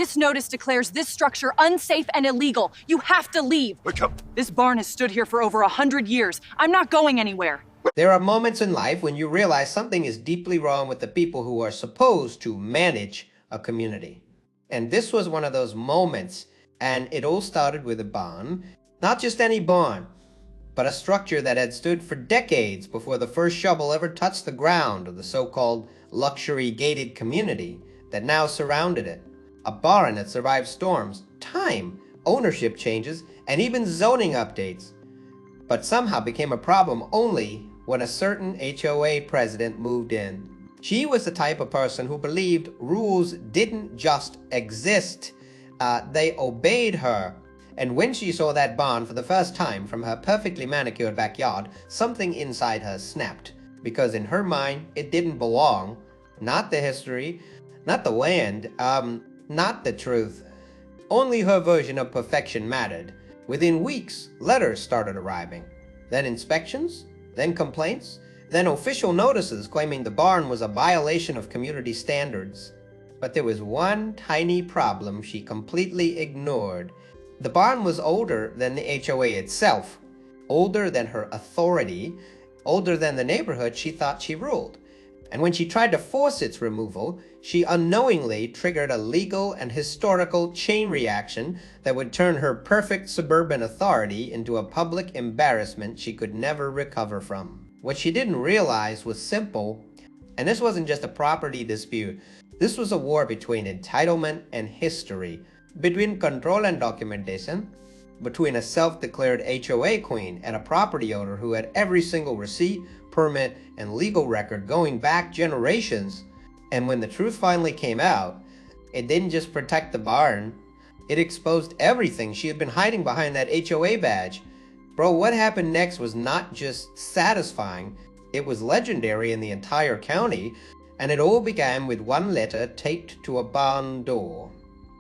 This notice declares this structure unsafe and illegal. You have to leave. This barn has stood here for over 100 years. I'm not going anywhere. There are moments in life when you realize something is deeply wrong with the people who are supposed to manage a community. And this was one of those moments, and it all started with a barn. Not just any barn, but a structure that had stood for decades before the first shovel ever touched the ground of the so-called luxury gated community that now surrounded it. A barn that survived storms, time, ownership changes, and even zoning updates, but somehow became a problem only when a certain HOA president moved in. She was the type of person who believed rules didn't just exist, they obeyed her. And when she saw that barn for the first time from her perfectly manicured backyard, something inside her snapped. Because in her mind, it didn't belong. Not the history, not the land, not the truth. Only her version of perfection mattered. Within weeks, letters started arriving. Then inspections, then complaints, then official notices claiming the barn was a violation of community standards. But there was one tiny problem she completely ignored. The barn was older than the HOA itself, older than her authority, older than the neighborhood she thought she ruled. And when she tried to force its removal, she unknowingly triggered a legal and historical chain reaction that would turn her perfect suburban authority into a public embarrassment she could never recover from. What she didn't realize was simple, and this wasn't just a property dispute. This was a war between entitlement and history, between control and documentation, between a self-declared HOA queen and a property owner who had every single receipt, permit, and legal record going back generations. And when the truth finally came out, it didn't just protect the barn, it exposed everything she had been hiding behind that HOA badge. Bro, what happened next was not just satisfying, it was legendary in the entire county, and it all began with one letter taped to a barn door.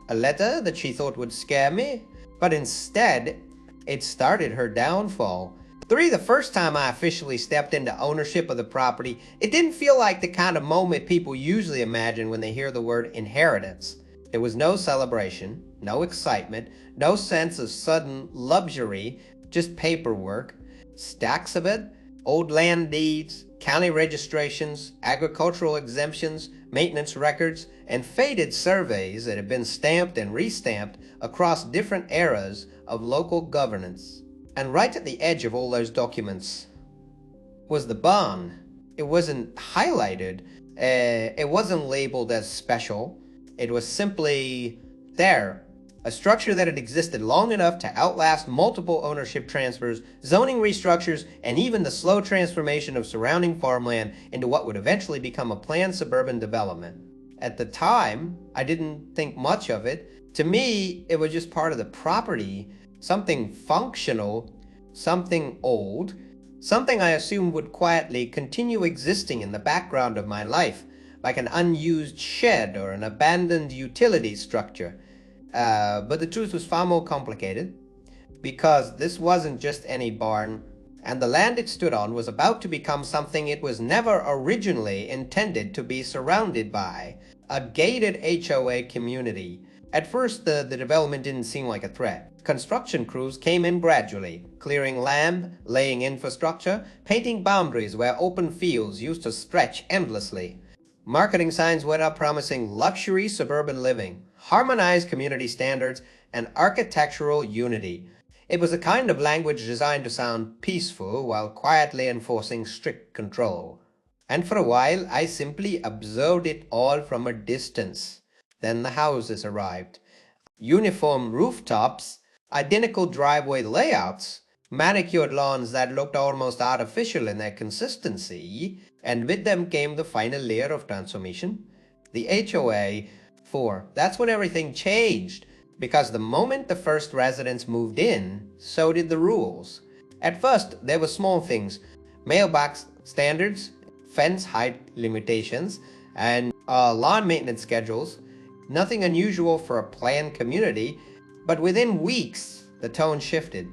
A letter that she thought would scare me, but instead, it started her downfall. The first time I officially stepped into ownership of the property, it didn't feel like the kind of moment people usually imagine when they hear the word inheritance. There was no celebration, no excitement, no sense of sudden luxury, just paperwork, stacks of it, old land deeds, county registrations, agricultural exemptions, maintenance records, and faded surveys that have been stamped and restamped across different eras of local governance. And right at the edge of all those documents was the barn. It wasn't highlighted, it wasn't labeled as special, it was simply there. A structure that had existed long enough to outlast multiple ownership transfers, zoning restructures, and even the slow transformation of surrounding farmland into what would eventually become a planned suburban development. At the time, I didn't think much of it. To me, it was just part of the property, something functional, something old, something I assumed would quietly continue existing in the background of my life, like an unused shed or an abandoned utility structure. But the truth was far more complicated, because this wasn't just any barn, and the land it stood on was about to become something it was never originally intended to be surrounded by, a gated HOA community. At first, the development didn't seem like a threat. Construction crews came in gradually, clearing land, laying infrastructure, painting boundaries where open fields used to stretch endlessly. Marketing signs went up promising luxury suburban living, harmonized community standards, and architectural unity. It was a kind of language designed to sound peaceful while quietly enforcing strict control. And for a while, I simply observed it all from a distance. Then the houses arrived. Uniform rooftops, identical driveway layouts, manicured lawns that looked almost artificial in their consistency, and with them came the final layer of transformation, the HOA. That's when everything changed, because the moment the first residents moved in, so did the rules. At first, there were small things, mailbox standards, fence height limitations, and lawn maintenance schedules. Nothing unusual for a planned community, but within weeks, the tone shifted.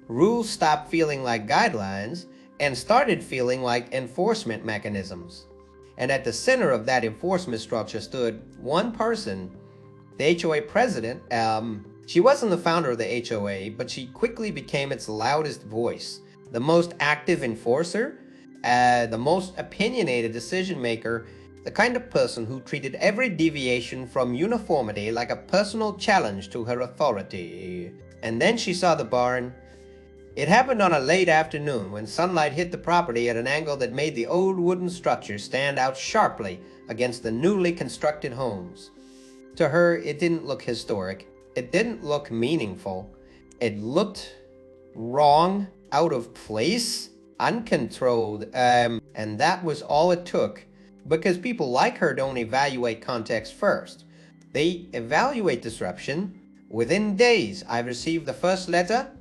Rules stopped feeling like guidelines and started feeling like enforcement mechanisms. And at the center of that enforcement structure stood one person. the HOA president, she wasn't the founder of the HOA, but she quickly became its loudest voice, the most active enforcer, the most opinionated decision maker, the kind of person who treated every deviation from uniformity like a personal challenge to her authority. And then she saw the barn. It happened on a late afternoon when sunlight hit the property at an angle that made the old wooden structure stand out sharply against the newly constructed homes. To her, it didn't look historic. It didn't look meaningful. It looked wrong, out of place, uncontrolled, and that was all it took. Because people like her don't evaluate context first. They evaluate disruption. Within days, I received the first letter.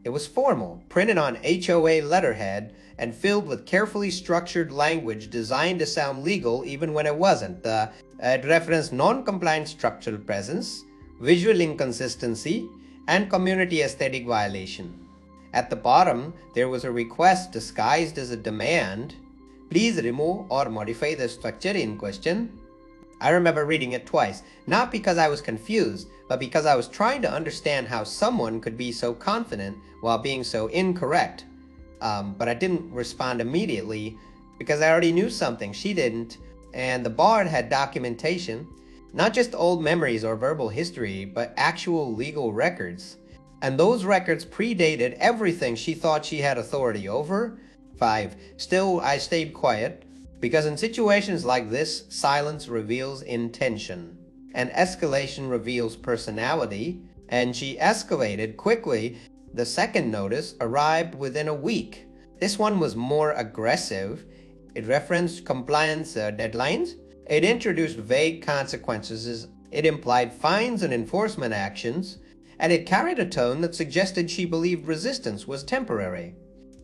It was formal, printed on HOA letterhead, and filled with carefully structured language designed to sound legal even when it wasn't. It referenced non-compliant structural presence, visual inconsistency, and community aesthetic violation. At the bottom, there was a request disguised as a demand. Please remove or modify the structure in question. I remember reading it twice, not because I was confused, but because I was trying to understand how someone could be so confident while being so incorrect. But I didn't respond immediately because I already knew something she didn't, and the bard had documentation, not just old memories or verbal history, but actual legal records. And those records predated everything she thought she had authority over. 5. Still, I stayed quiet, because in situations like this, silence reveals intention, and escalation reveals personality, and she escalated quickly. The second notice arrived within a week. This one was more aggressive. It referenced compliance deadlines. It introduced vague consequences. It implied fines and enforcement actions, and it carried a tone that suggested she believed resistance was temporary.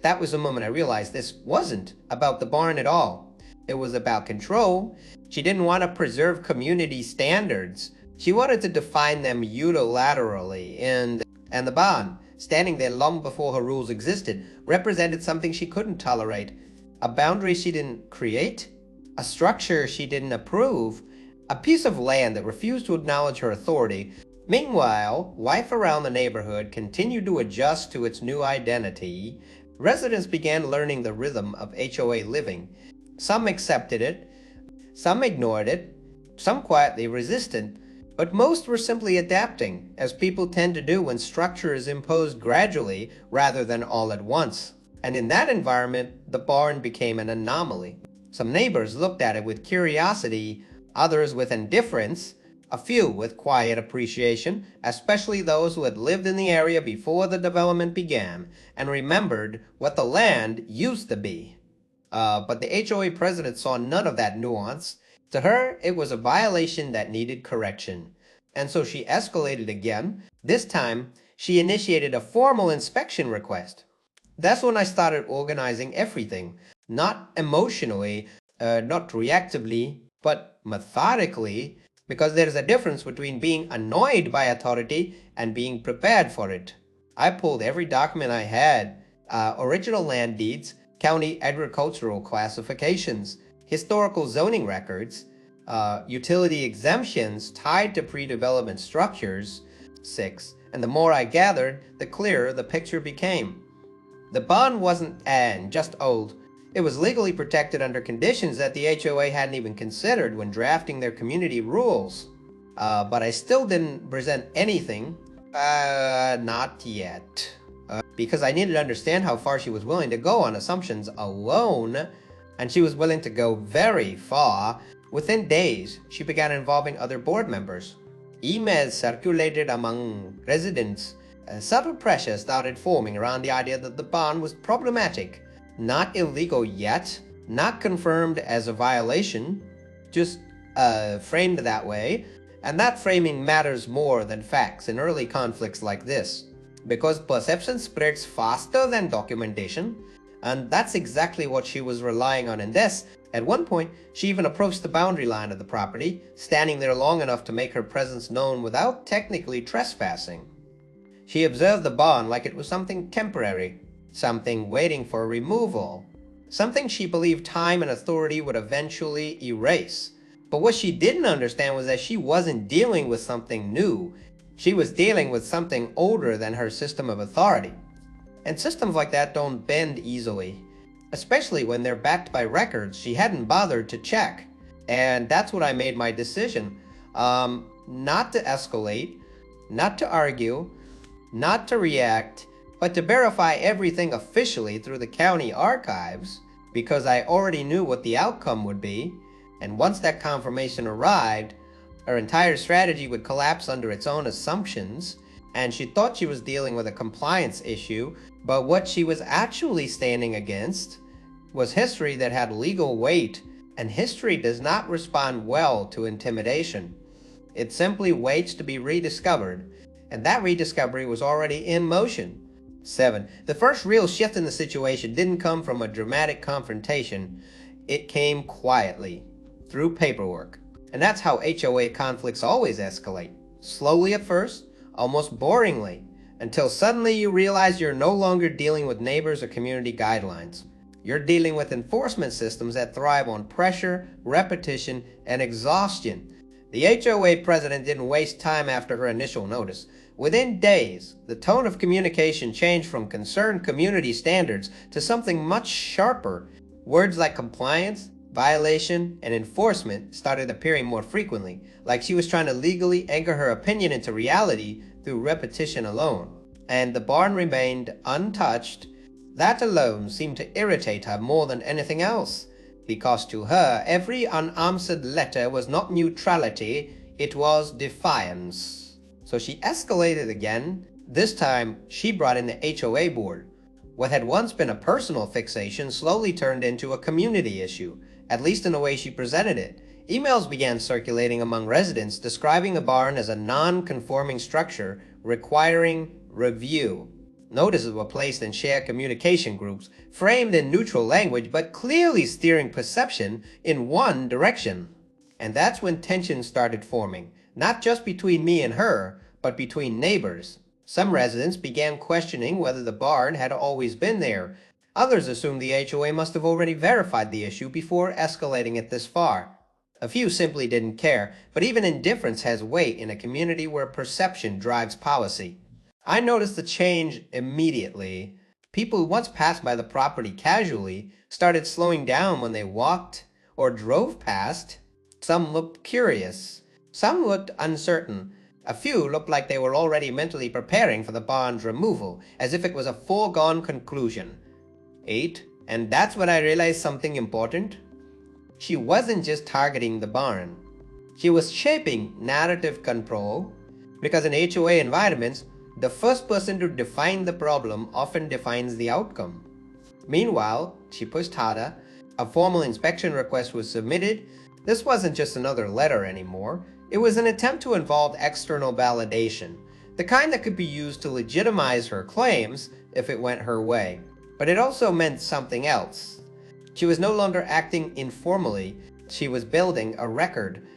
That was the moment I realized this wasn't about the barn at all. It was about control. She didn't want to preserve community standards. She wanted to define them unilaterally, and the barn, standing there long before her rules existed, represented something she couldn't tolerate. A boundary she didn't create, a structure she didn't approve, a piece of land that refused to acknowledge her authority. Meanwhile, life around the neighborhood continued to adjust to its new identity. Residents began learning the rhythm of HOA living. Some accepted it, some ignored it, some quietly resisted, but most were simply adapting, as people tend to do when structure is imposed gradually rather than all at once. And in that environment, the barn became an anomaly. Some neighbors looked at it with curiosity, others with indifference, a few with quiet appreciation, especially those who had lived in the area before the development began and remembered what the land used to be. But the HOA president saw none of that nuance. To her, it was a violation that needed correction. And so she escalated again. This time, she initiated a formal inspection request. That's when I started organizing everything, not emotionally, not reactively, but methodically, because there's a difference between being annoyed by authority and being prepared for it. I pulled every document I had, original land deeds, county agricultural classifications, historical zoning records, utility exemptions tied to pre-development structures. 6. And the more I gathered, the clearer the picture became. The bond wasn't just old. It was legally protected under conditions that the HOA hadn't even considered when drafting their community rules. But I still didn't present anything. Not yet. Because I needed to understand how far she was willing to go on assumptions alone. And she was willing to go very far. Within days, she began involving other board members. Emails circulated among residents. Subtle pressure started forming around the idea that the bond was problematic. Not illegal yet, not confirmed as a violation, just framed that way. And that framing matters more than facts in early conflicts like this, because perception spreads faster than documentation, and that's exactly what she was relying on in this. At one point, she even approached the boundary line of the property, standing there long enough to make her presence known without technically trespassing. She observed the bond like it was something temporary, something waiting for removal, something she believed time and authority would eventually erase. But what she didn't understand was that she wasn't dealing with something new. She was dealing with something older than her system of authority. And systems like that don't bend easily, especially when they're backed by records she hadn't bothered to check. And that's what I made my decision. Not to escalate, not to argue, not to react, but to verify everything officially through the county archives, because I already knew what the outcome would be. And once that confirmation arrived, her entire strategy would collapse under its own assumptions, and she thought she was dealing with a compliance issue, but what she was actually standing against was history that had legal weight, and history does not respond well to intimidation. It simply waits to be rediscovered, and that rediscovery was already in motion. 7. The first real shift in the situation didn't come from a dramatic confrontation. It came quietly, through paperwork. And that's how HOA conflicts always escalate. Slowly at first, almost boringly, until suddenly you realize you're no longer dealing with neighbors or community guidelines. You're dealing with enforcement systems that thrive on pressure, repetition, and exhaustion. The HOA president didn't waste time after her initial notice. Within days, the tone of communication changed from concerned community standards to something much sharper. Words like compliance, violation, and enforcement started appearing more frequently, like she was trying to legally anchor her opinion into reality through repetition alone. And the barn remained untouched. That alone seemed to irritate her more than anything else, because to her, every unanswered letter was not neutrality, it was defiance. So she escalated again. This time, she brought in the HOA board. What had once been a personal fixation slowly turned into a community issue, at least in the way she presented it. Emails began circulating among residents describing the barn as a non-conforming structure requiring review. Notices were placed in shared communication groups, framed in neutral language but clearly steering perception in one direction. And that's when tension started forming, not just between me and her, but between neighbors. Some residents began questioning whether the barn had always been there. Others assumed the HOA must have already verified the issue before escalating it this far. A few simply didn't care, but even indifference has weight in a community where perception drives policy. I noticed the change immediately. People who once passed by the property casually started slowing down when they walked or drove past. Some looked curious. Some looked uncertain. A few looked like they were already mentally preparing for the barn's removal, as if it was a foregone conclusion. 8. And that's when I realized something important. She wasn't just targeting the barn. She was shaping narrative control, because in HOA environments, the first person to define the problem often defines the outcome. Meanwhile, she pushed harder. A formal inspection request was submitted. This wasn't just another letter anymore. It was an attempt to involve external validation, the kind that could be used to legitimize her claims if it went her way. But it also meant something else. She was no longer acting informally. She was building a record.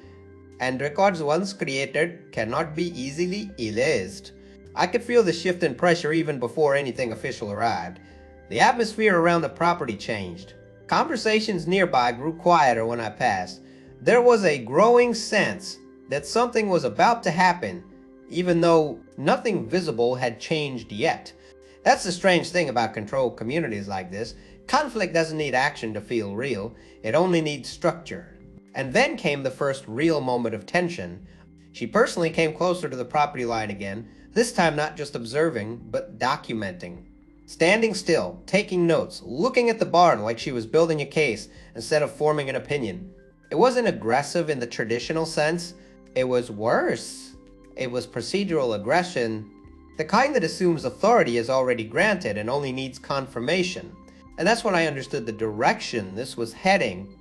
And records once created cannot be easily erased. I could feel the shift in pressure even before anything official arrived. The atmosphere around the property changed. Conversations nearby grew quieter when I passed. There was a growing sense that something was about to happen, even though nothing visible had changed yet. That's the strange thing about controlled communities like this. Conflict doesn't need action to feel real. It only needs structure. And then came the first real moment of tension. She personally came closer to the property line again, this time not just observing, but documenting. Standing still, taking notes, looking at the barn like she was building a case instead of forming an opinion. It wasn't aggressive in the traditional sense. It was worse. It was procedural aggression, the kind that assumes authority is already granted and only needs confirmation. And that's when I understood the direction this was heading.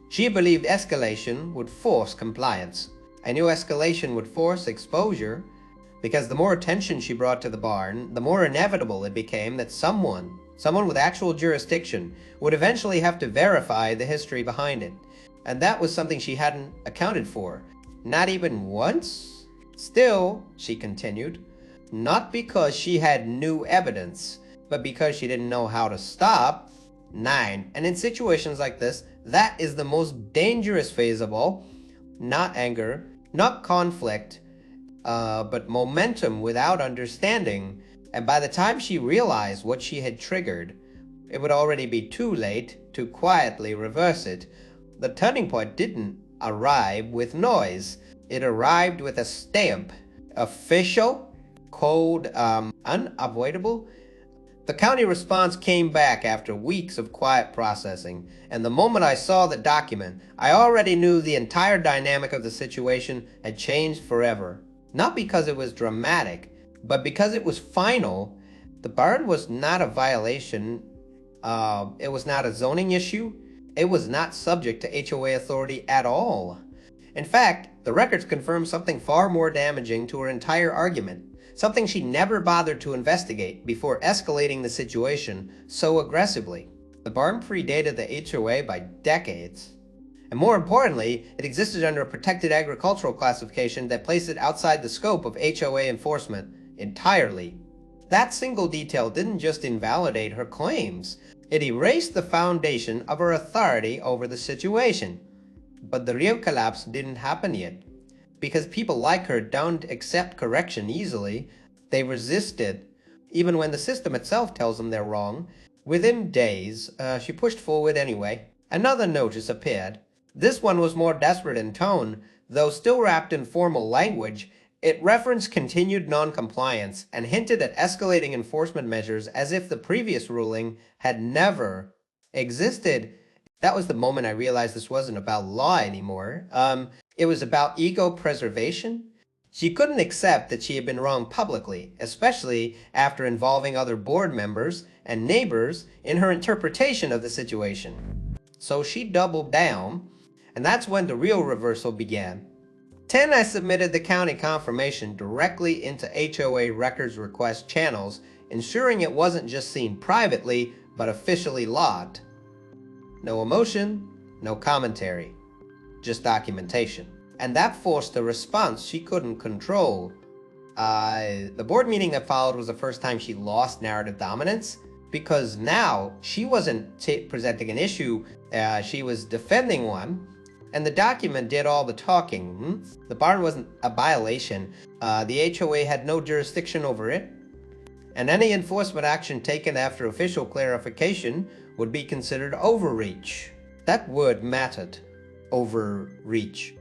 She believed escalation would force compliance. I knew escalation would force exposure, because the more attention she brought to the barn, the more inevitable it became that someone with actual jurisdiction, would eventually have to verify the history behind it. And that was something she hadn't accounted for. Not even once? Still, she continued, not because she had new evidence, but because she didn't know how to stop. 9. And in situations like this, that is the most dangerous phase of all. Not anger, not conflict, but momentum without understanding. And by the time she realized what she had triggered, it would already be too late to quietly reverse it. The turning point didn't arrive with noise. It arrived with a stamp. Official, cold, unavoidable. The county response came back after weeks of quiet processing, and the moment I saw the document, I already knew the entire dynamic of the situation had changed forever. Not because it was dramatic, but because it was final. The burn was not a violation. It was not a zoning issue. It was not subject to HOA authority at all. In fact, the records confirm something far more damaging to her entire argument, something she never bothered to investigate before escalating the situation so aggressively. The barn predated the HOA by decades. And more importantly, it existed under a protected agricultural classification that placed it outside the scope of HOA enforcement entirely. That single detail didn't just invalidate her claims, it erased the foundation of her authority over the situation. But the real collapse didn't happen yet. Because people like her don't accept correction easily, they resist it, even when the system itself tells them they're wrong. Within days, she pushed forward anyway. Another notice appeared. This one was more desperate in tone, though still wrapped in formal language. It referenced continued non-compliance and hinted at escalating enforcement measures as if the previous ruling had never existed. That was the moment I realized this wasn't about law anymore. It was about ego preservation. She couldn't accept that she had been wrong publicly, especially after involving other board members and neighbors in her interpretation of the situation. So she doubled down, and that's when the real reversal began. 10. I submitted the county confirmation directly into HOA records request channels, ensuring it wasn't just seen privately, but officially logged. No emotion, no commentary, just documentation. And that forced a response she couldn't control. The board meeting that followed was the first time she lost narrative dominance, because now she wasn't presenting an issue, she was defending one, and the document did all the talking. The barn wasn't a violation. The HOA had no jurisdiction over it, and any enforcement action taken after official clarification would be considered overreach. That word mattered. Overreach.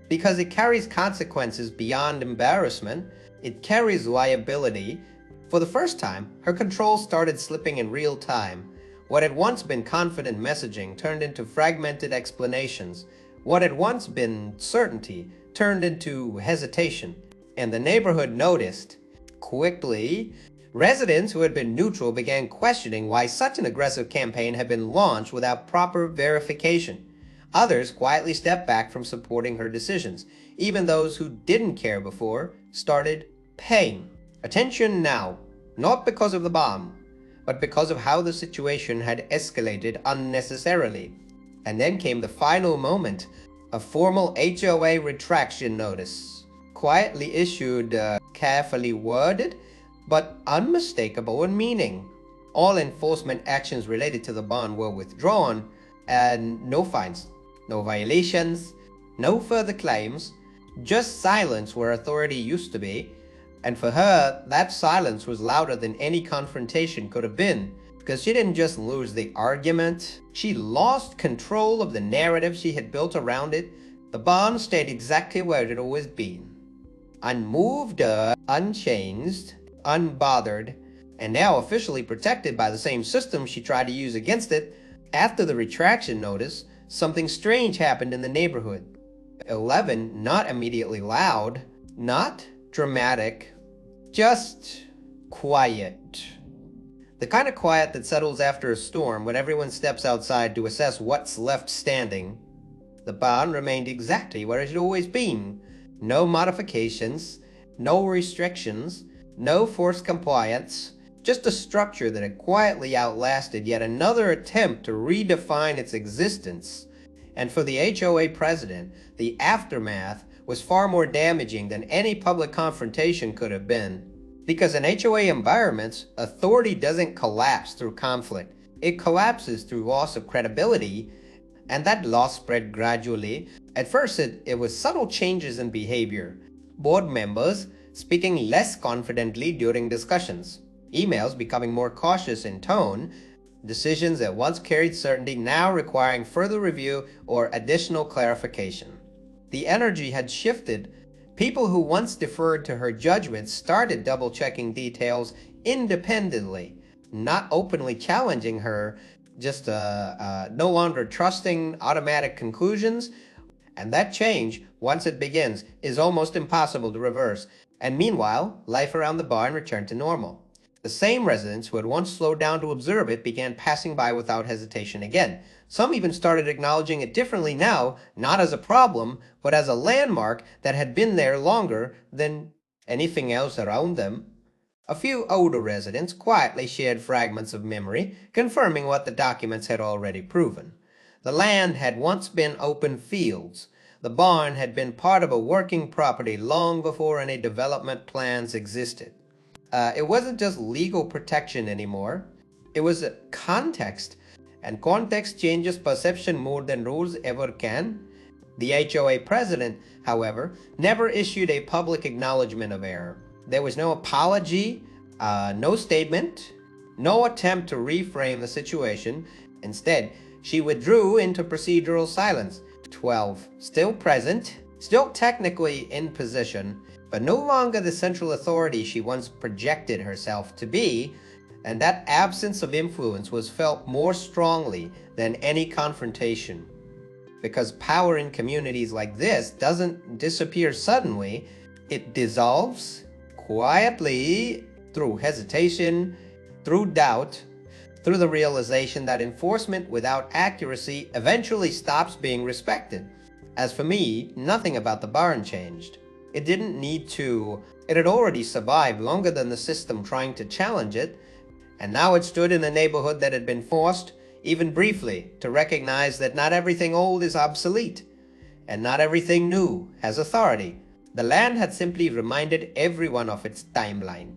Because it carries consequences beyond embarrassment. It carries liability. For the first time, her control started slipping in real time. What had once been confident messaging turned into fragmented explanations. What had once been certainty turned into hesitation. And the neighborhood noticed. Quickly, residents who had been neutral began questioning why such an aggressive campaign had been launched without proper verification. Others quietly stepped back from supporting her decisions. Even those who didn't care before started paying attention now, not because of the bomb, but because of how the situation had escalated unnecessarily. And then came the final moment, a formal HOA retraction notice, quietly issued, carefully worded, but unmistakable in meaning. All enforcement actions related to the bond were withdrawn, and no fines, no violations, no further claims, just silence where authority used to be. And for her, that silence was louder than any confrontation could have been, because she didn't just lose the argument, she lost control of the narrative she had built around it. The bond stayed exactly where it had always been. Unmoved, unchanged, unbothered, and now officially protected by the same system she tried to use against it. After the retraction notice, something strange happened in the neighborhood. 11, not immediately loud, not dramatic, just quiet. The kind of quiet that settles after a storm when everyone steps outside to assess what's left standing. The barn remained exactly where it had always been. No modifications, no restrictions, no forced compliance, just a structure that had quietly outlasted yet another attempt to redefine its existence. And for the HOA president, the aftermath was far more damaging than any public confrontation could have been. Because in HOA environments, authority doesn't collapse through conflict. It collapses through loss of credibility, and that loss spread gradually. At first, it was subtle changes in behavior. Board members speaking less confidently during discussions, emails becoming more cautious in tone, decisions that once carried certainty now requiring further review or additional clarification. The energy had shifted. People who once deferred to her judgment started double-checking details independently, not openly challenging her, just no longer trusting automatic conclusions. And that change, once it begins, is almost impossible to reverse. And meanwhile, life around the barn returned to normal. The same residents who had once slowed down to observe it began passing by without hesitation again. Some even started acknowledging it differently now, not as a problem, but as a landmark that had been there longer than anything else around them. A few older residents quietly shared fragments of memory, confirming what the documents had already proven. The land had once been open fields. The barn had been part of a working property long before any development plans existed. It wasn't just legal protection anymore. It was a context, and context changes perception more than rules ever can. The HOA president, however, never issued a public acknowledgement of error. There was no apology, no statement, no attempt to reframe the situation. Instead, she withdrew into procedural silence. 12. Still present, still technically in position, but no longer the central authority she once projected herself to be, and that absence of influence was felt more strongly than any confrontation. Because power in communities like this doesn't disappear suddenly, it dissolves quietly through hesitation, through doubt, through the realization that enforcement without accuracy eventually stops being respected. As for me, nothing about the barn changed. It didn't need to. It had already survived longer than the system trying to challenge it, and now it stood in a neighborhood that had been forced, even briefly, to recognize that not everything old is obsolete, and not everything new has authority. The land had simply reminded everyone of its timeline,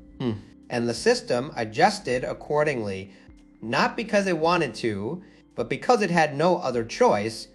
and the system adjusted accordingly, not because it wanted to, but because it had no other choice.